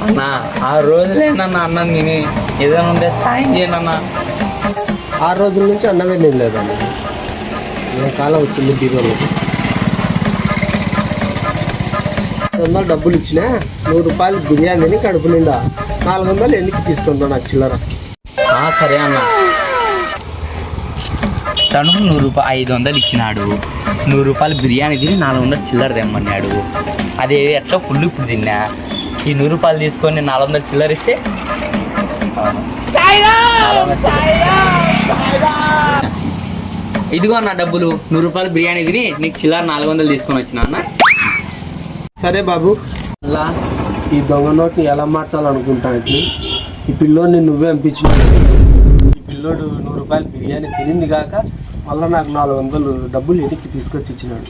అన్నా 6 రోజులేనన్నా అన్నం తిని ఏదైనా ఉంటే సాయం చేయండి అన్న. 6 రోజుల నుంచి అన్నమే తినలేదండి. ఏ కాలం వచ్చింది బీరోలోకి. 500 డబ్బులు ఇచ్చినా 100 రూపాయలు బిర్యానీని కడుపు నిండా 400 ఎన్నికి తీసుకుంటా నాకు చిల్లర. సరే అన్న. తను 500 ఇచ్చినాడు, 100 రూపాయలు బిర్యానీ తిని 400 చిల్లర తెమ్మన్నాడు. అది ఎట్లా ఫుల్ ఇప్పుడు తిన్నా. ఈ 100 రూపాయలు తీసుకొని 400 చిల్లర ఇస్తే ఇదిగో అన్న డబ్బులు. 100 రూపాయలు బిర్యానీ తిని నీకు చిల్లర 400 తీసుకొని వచ్చిన అన్న. సరే బాబు, అలా ఈ దొంగ నోట్ని ఎలా మార్చాలనుకుంటా. ఈ పిల్లోడిని నువ్వే పంపించిన. ఈ పిల్లోడు 100 రూపాయలు బిర్యానీ తినింది కాక మళ్ళీ నాకు 400 డబ్బులు ఎన్నికి తీసుకొచ్చి ఇచ్చినాడు.